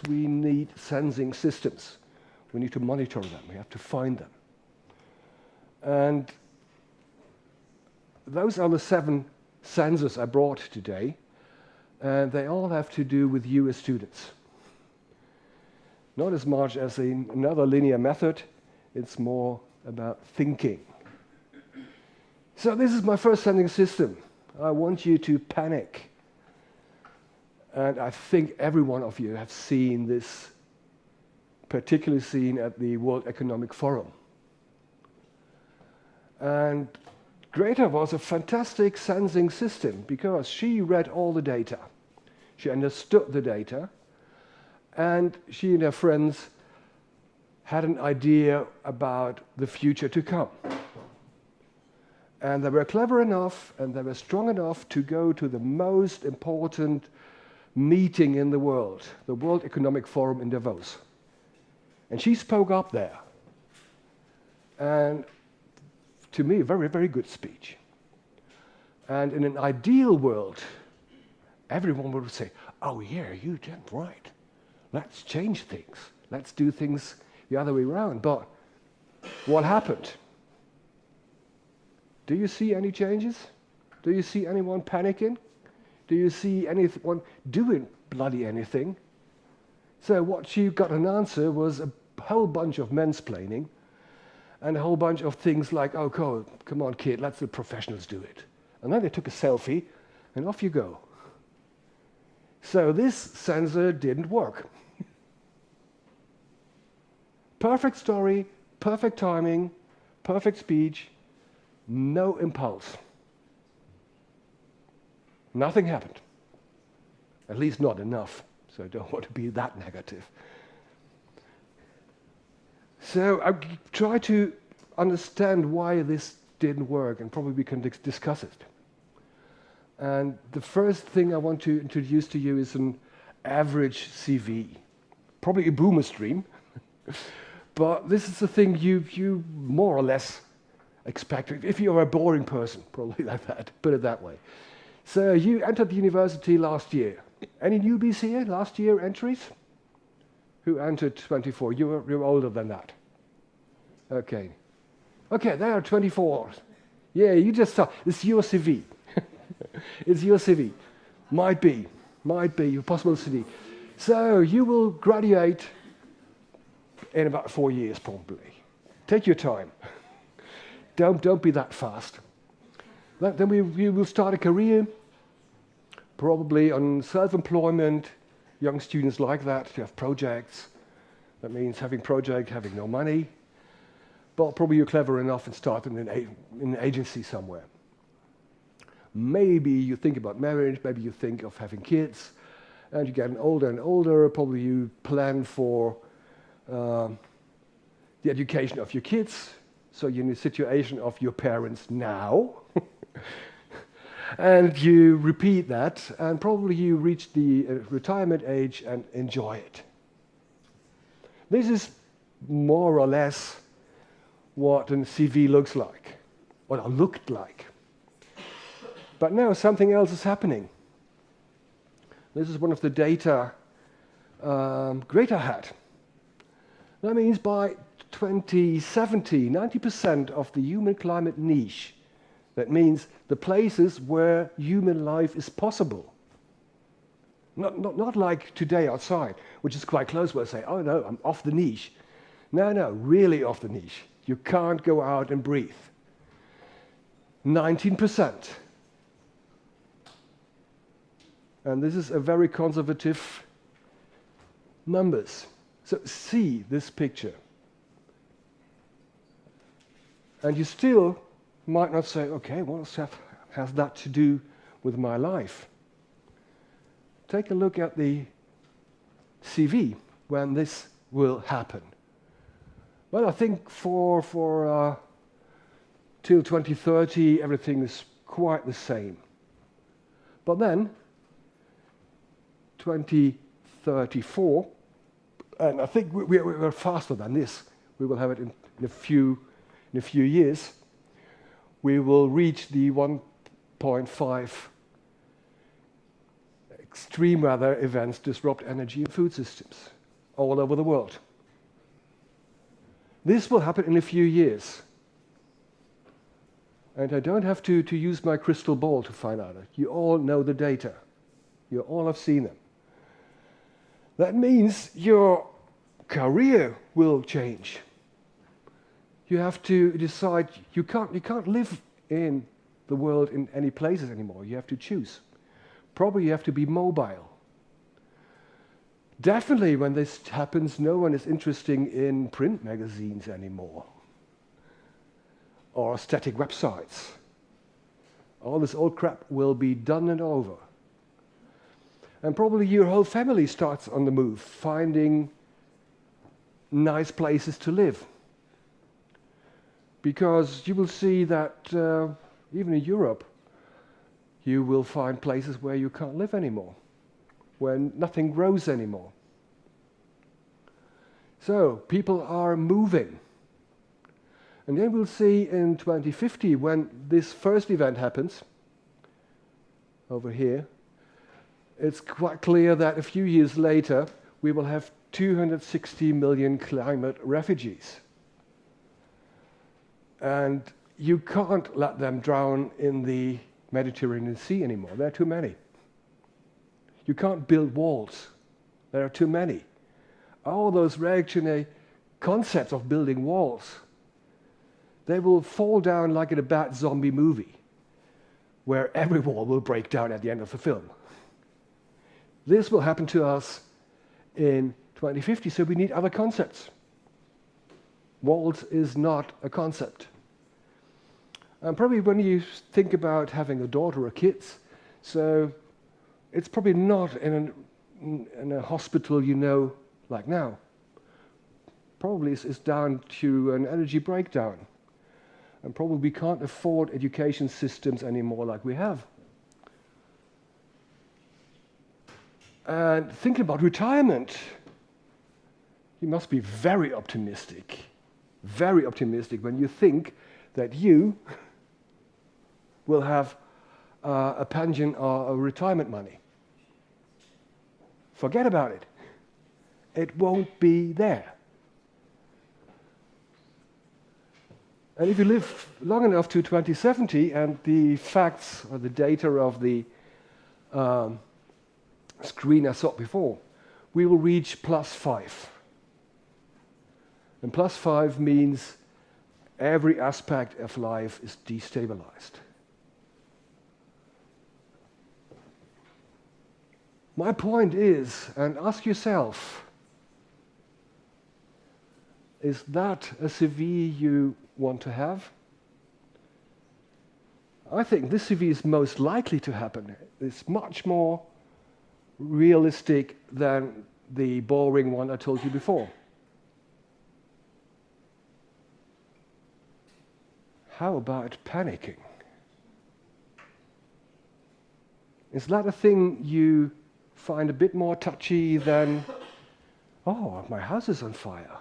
We need sensing systems. We need to monitor them. We have to find them. And those are the 7 sensors I brought today. And they all have to do with you as students. Not as much as another linear method. It's more about thinking. So this is my first sensing system. I want you to panic. And I think every one of you have seen this, particularly seen at the World Economic Forum. And Greta was a fantastic sensing system because she read all the data. She understood the data. And she and her friends had an idea about the future to come. And they were clever enough and they were strong enough to go to the most important meeting in the World Economic Forum in Davos. And she spoke up there. And to me, a very, very good speech. And in an ideal world, everyone would say, oh yeah, you did right. Let's change things. Let's do things the other way around. But what happened? Do you see any changes? Do you see anyone panicking? Do you see anyone doing bloody anything? So what she got an answer was a whole bunch of mansplaining and a whole bunch of things like, oh, come on, kid, let the professionals do it. And then they took a selfie, and off you go. So this sensor didn't work. Perfect story, perfect timing, perfect speech, no impulse. Nothing happened. At least not enough. So I don't want to be that negative. So I try to understand why this didn't work, and probably we can discuss it. And the first thing I want to introduce to you is an average CV. Probably a boomer stream. But this is the thing you more or less expect. If you're a boring person, probably like that, put it that way. So you entered the university last year. Any newbies here? Last year entries? Who entered 24? You're older than that. Okay. Okay, there are 24. Yeah, you just saw. It's your CV. It's your CV. Might be your possible CV. So you will graduate in about 4 years, probably. Take your time. Don't be that fast. Then we will start a career, probably on self-employment. Young students like that, to have projects. That means having project, having no money. But probably you're clever enough and start in an agency somewhere. Maybe you think about marriage, maybe you think of having kids, and you get older and older, probably you plan for the education of your kids, so you're in the situation of your parents now, and you repeat that, and probably you reach the retirement age and enjoy it. This is more or less what a CV looks like, what it looked like. But now something else is happening. This is one of the data Greta had. That means by 2070, 90% of the human climate niche, that means the places where human life is possible. Not like today outside, which is quite close where I say, oh no, I'm off the niche. No, really off the niche. You can't go out and breathe. 19%. And this is a very conservative numbers. So see this picture. And you still might not say, okay, what has that to do with my life? Take a look at the CV when this will happen. Well, I think for till 2030, everything is quite the same. But then, 2034, and I think we're faster than this. We will have it in a few years. We will reach the 1.5 extreme weather events disrupt energy and food systems all over the world. This will happen in a few years. And I don't have to use my crystal ball to find out it. You all know the data. You all have seen them. That means your career will change. You have to decide, you can't live in the world in any places anymore. You have to choose. Probably you have to be mobile. Definitely when this happens, no one is interested in print magazines anymore. Or static websites. All this old crap will be done and over. And probably your whole family starts on the move, finding nice places to live. Because you will see that even in Europe, you will find places where you can't live anymore, where nothing grows anymore. So people are moving. And then we'll see in 2050, when this first event happens, over here, it's quite clear that a few years later, we will have 260 million climate refugees. And you can't let them drown in the Mediterranean Sea anymore. There are too many. You can't build walls. There are too many. All those reactionary concepts of building walls, they will fall down like in a bad zombie movie, where every wall will break down at the end of the film. This will happen to us in 2050, so we need other concepts. Walls is not a concept. And probably when you think about having a daughter or kids, so it's probably not in a hospital, you know, like now. Probably it's down to an energy breakdown. And probably we can't afford education systems anymore like we have. And thinking about retirement, you must be very optimistic when you think that you will have a pension or a retirement money. Forget about it. It won't be there. And if you live long enough to 2070, and the facts or the data of the screen I saw before, we will reach +5. And +5 means every aspect of life is destabilized. My point is, and ask yourself, is that a CV you want to have? I think this CV is most likely to happen. It's much more realistic than the boring one I told you before. How about panicking? Is that a thing you find a bit more touchy than, oh, my house is on fire?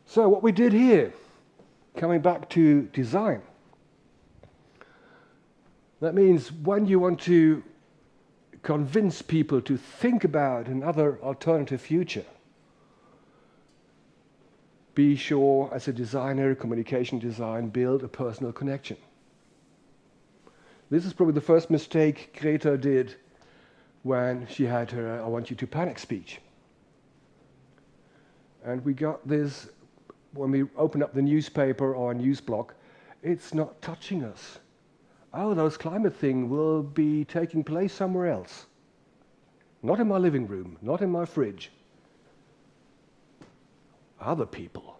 So what we did here, coming back to design, that means when you want to convince people to think about another alternative future, be sure, as a designer, communication design, build a personal connection. This is probably the first mistake Greta did when she had her I want you to panic speech. And we got this, when we open up the newspaper or a news blog, it's not touching us. Oh, those climate thing will be taking place somewhere else. Not in my living room, not in my fridge. Other people.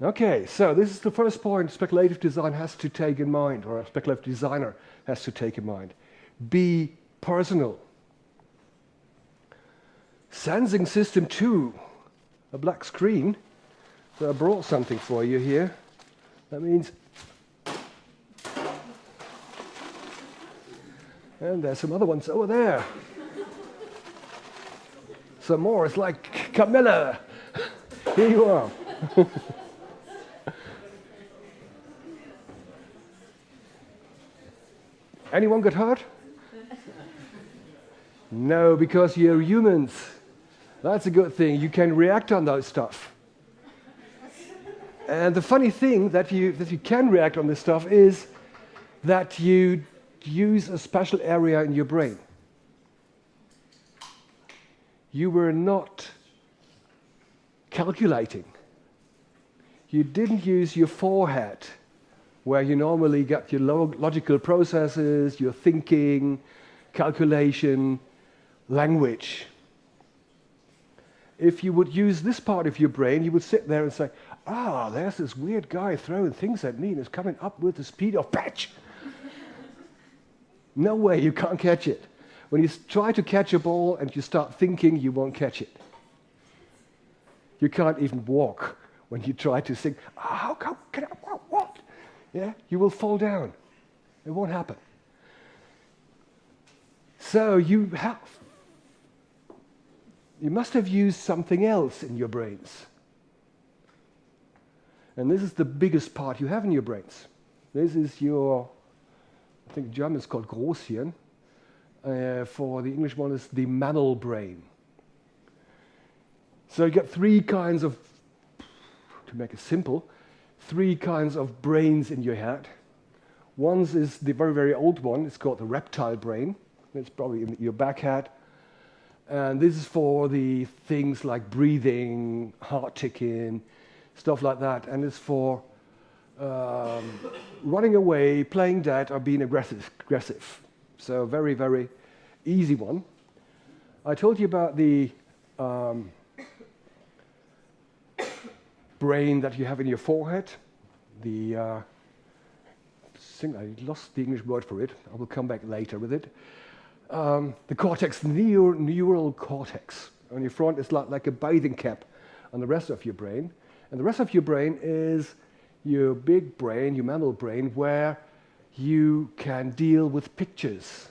Okay, so this is the first point speculative design has to take in mind, or a speculative designer has to take in mind. Be personal. Sensing System 2, a black screen. So I brought something for you here. That means, and there's some other ones over there. Some more, it's like Camilla. Here you are. Anyone got hurt? No, because you're humans. That's a good thing. You can react on those stuff. And the funny thing that you can react on this stuff is that you use a special area in your brain. You were not calculating. You didn't use your forehead, where you normally get your logical processes, your thinking, calculation, language. If you would use this part of your brain, you would sit there and say, there's this weird guy throwing things at me and it's coming up with the speed of patch. No way, you can't catch it. When you try to catch a ball and you start thinking, you won't catch it. You can't even walk when you try to think, how can I, what? Yeah, you will fall down. It won't happen. So you must have used something else in your brains. And this is the biggest part you have in your brains. This is your, I think German is called Großhirn. For the English one is the mammal brain. So you get three kinds of, to make it simple, three kinds of brains in your head. One is the very, very old one. It's called the reptile brain. It's probably in your back head. And this is for the things like breathing, heart ticking, stuff like that. And it's for running away, playing dead, or being aggressive. So very, very easy one. I told you about the brain that you have in your forehead. I lost the English word for it. I will come back later with it. The cortex, neural cortex. On your front is like a bathing cap on the rest of your brain. And the rest of your brain is your big brain, your mammal brain, where you can deal with pictures.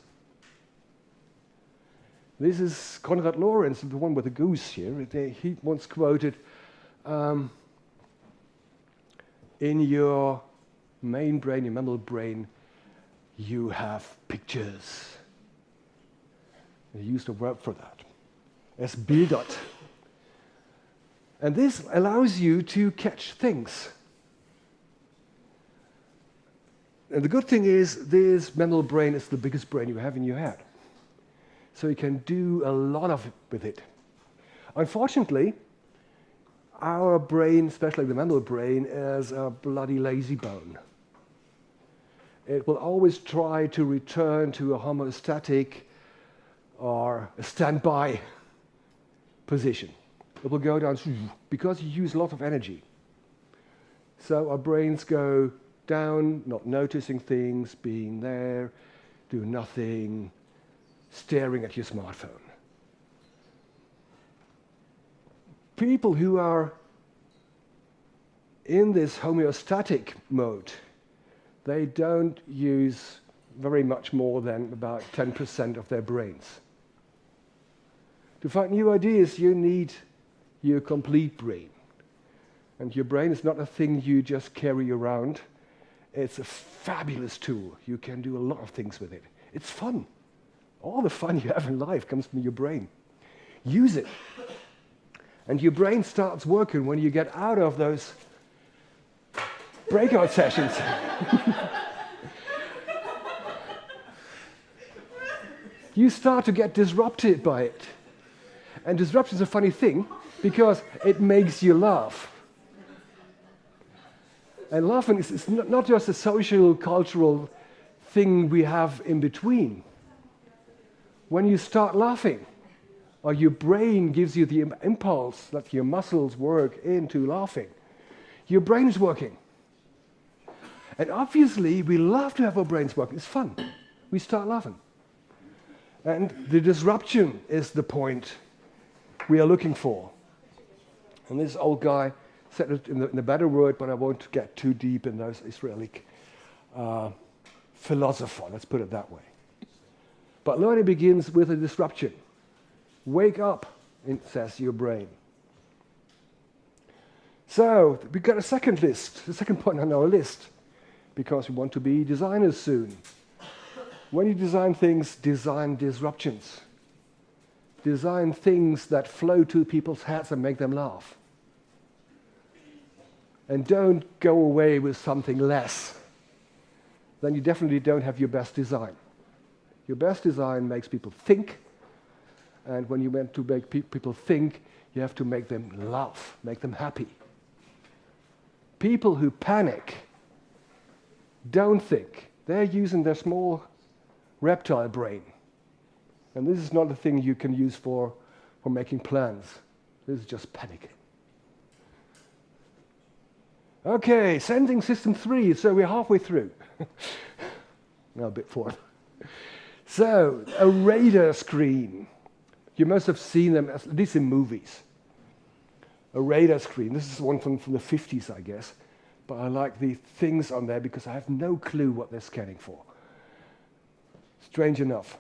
This is Konrad Lorenz, the one with the goose here. He once quoted, in your main brain, your mammal brain, you have pictures. He used a verb for that. Es bildert. And this allows you to catch things. And the good thing is, this mammal brain is the biggest brain you have in your head. So you can do a lot of it with it. Unfortunately, our brain, especially the mammal brain, is a bloody lazy bone. It will always try to return to a homeostatic or a standby position. It will go down because you use a lot of energy. So our brains go down, not noticing things, being there, do nothing, staring at your smartphone. People who are in this homeostatic mode, they don't use very much more than about 10% of their brains. To find new ideas, you need your complete brain. And your brain is not a thing you just carry around. It's a fabulous tool. You can do a lot of things with it. It's fun. All the fun you have in life comes from your brain. Use it. And your brain starts working when you get out of those breakout sessions. You start to get disrupted by it. And disruption is a funny thing because it makes you laugh. And laughing is not just a social, cultural thing we have in between. When you start laughing, or your brain gives you the impulse that your muscles work into laughing, your brain is working. And obviously, we love to have our brains working. It's fun. We start laughing. And the disruption is the point we are looking for. And this old guy said it in a better word, but I won't get too deep in those Israeli philosopher, let's put it that way. But learning begins with a disruption. Wake up, says your brain. So we've got a second list, the second point on our list, because we want to be designers soon. When you design things, design disruptions. Design things that flow to people's heads and make them laugh. And don't go away with something less. Then you definitely don't have your best design. Your best design makes people think, and when you want to make people think, you have to make them laugh, make them happy. People who panic don't think. They're using their small reptile brain. And this is not a thing you can use for making plans. This is just panicking. Okay, Sensing System 3, so we're halfway through. No, a bit forward. So, a radar screen. You must have seen them, at least in movies. A radar screen. This is one from the 50s, I guess. But I like the things on there because I have no clue what they're scanning for. Strange enough.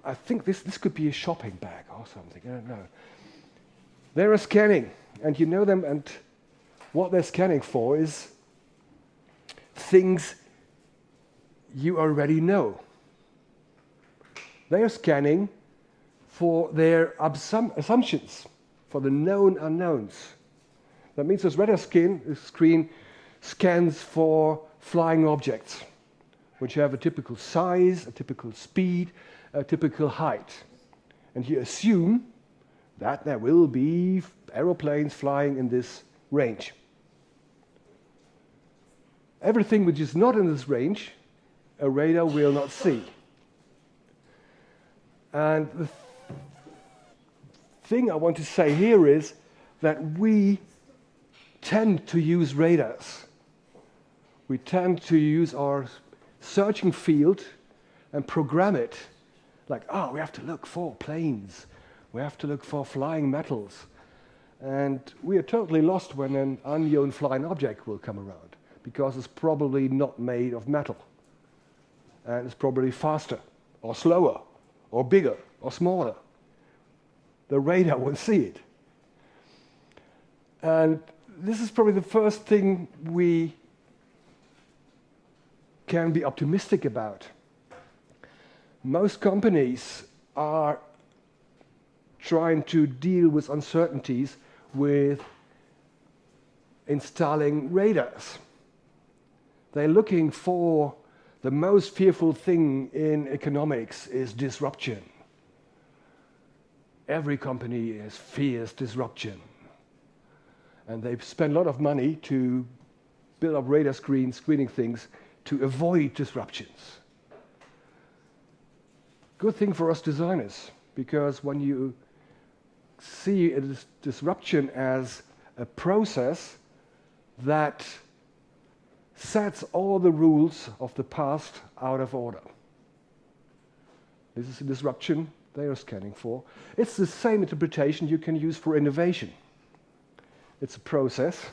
I think this could be a shopping bag or something. I don't know. They're scanning, and you know them, and what they're scanning for is things you already know. They are scanning for their assumptions, for the known unknowns. That means this radar screen scans for flying objects, which have a typical size, a typical speed, a typical height. And you assume that there will be aeroplanes flying in this range. Everything which is not in this range, a radar will not see. And the thing I want to say here is that we tend to use radars. We tend to use our searching field and program it like, oh, we have to look for planes. We have to look for flying metals. And we are totally lost when an unknown flying object will come around, because it's probably not made of metal. And it's probably faster, or slower, or bigger, or smaller. The radar won't see it. And this is probably the first thing we can be optimistic about. Most companies are trying to deal with uncertainties with installing radars. They're looking for the most fearful thing in economics is disruption. Every company fears disruption. And they spend a lot of money to build up radar screening things to avoid disruptions. Good thing for us designers, because when you see a disruption as a process that sets all the rules of the past out of order. This is a disruption they are scanning for. It's the same interpretation you can use for innovation. It's a process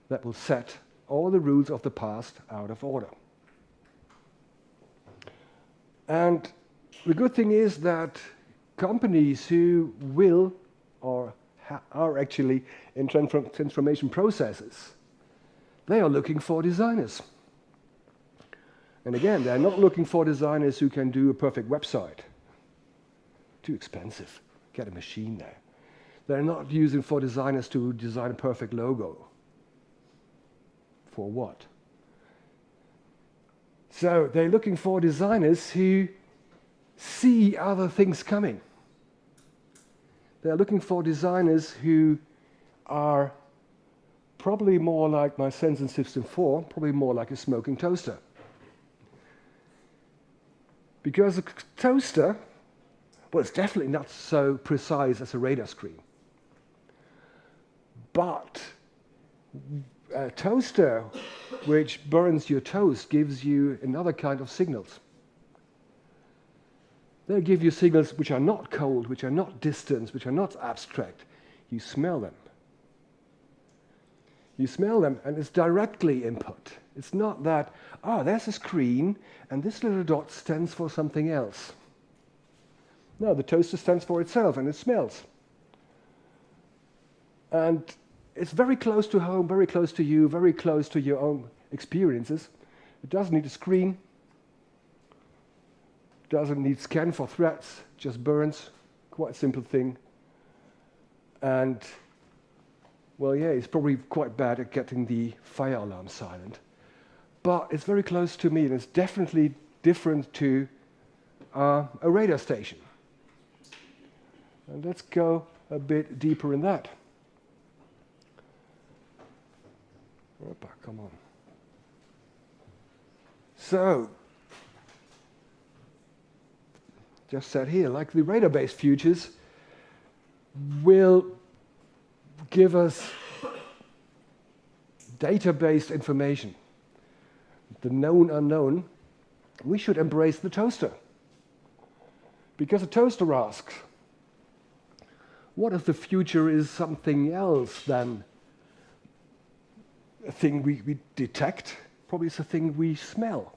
that will set all the rules of the past out of order. And the good thing is that companies who will or are actually in transformation processes, they are looking for designers. And again, they're not looking for designers who can do a perfect website. Too expensive. Get a machine there. They're not using for designers to design a perfect logo. For what? So they're looking for designers who see other things coming. They're looking for designers who are probably more like my SensingSystems1, probably more like a smoking toaster. Because a toaster, well, it's definitely not so precise as a radar screen. But a toaster which burns your toast gives you another kind of signals. They'll give you signals which are not cold, which are not distant, which are not abstract. You smell them. You smell them, and it's directly input. It's not that, there's a screen, and this little dot stands for something else. No, the toaster stands for itself, and it smells. And it's very close to home, very close to you, very close to your own experiences. It doesn't need a screen. doesn't need scan for threats, just burns. Quite a simple thing. And, well, yeah, it's probably quite bad at getting the fire alarm silent. But it's very close to me, and it's definitely different to a radar station. And let's go a bit deeper in that. Opa, come on. So, just said here, like the radar-based futures will give us data-based information. The known unknown, we should embrace the toaster. Because the toaster asks, what if the future is something else than a thing we detect? Probably it's a thing we smell.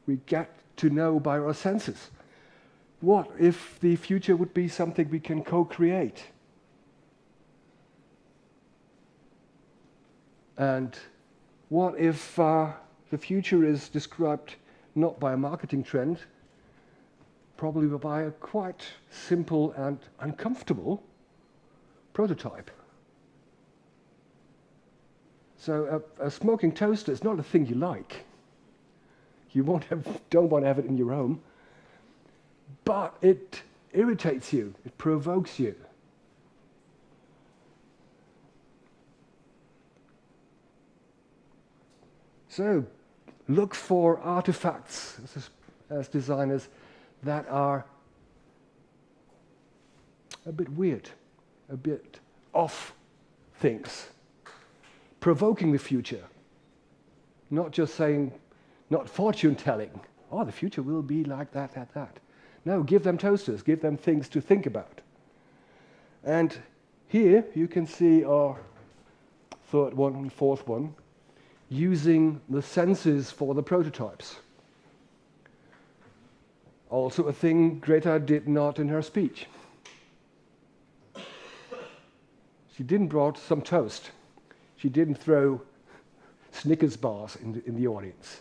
We get to know by our senses. What if the future would be something we can co-create? And what if the future is described not by a marketing trend, probably by a quite simple and uncomfortable prototype? So a smoking toaster is not a thing you like. You don't want to have it in your home. But it irritates you, it provokes you. So look for artifacts as designers that are a bit weird, a bit off things, provoking the future. Not just saying, not fortune telling, oh, the future will be like that, that. No, give them toasters, give them things to think about. And here you can see our third one and fourth one, using the senses for the prototypes. Also a thing Greta did not in her speech. She didn't brought some toast. She didn't throw Snickers bars in the audience.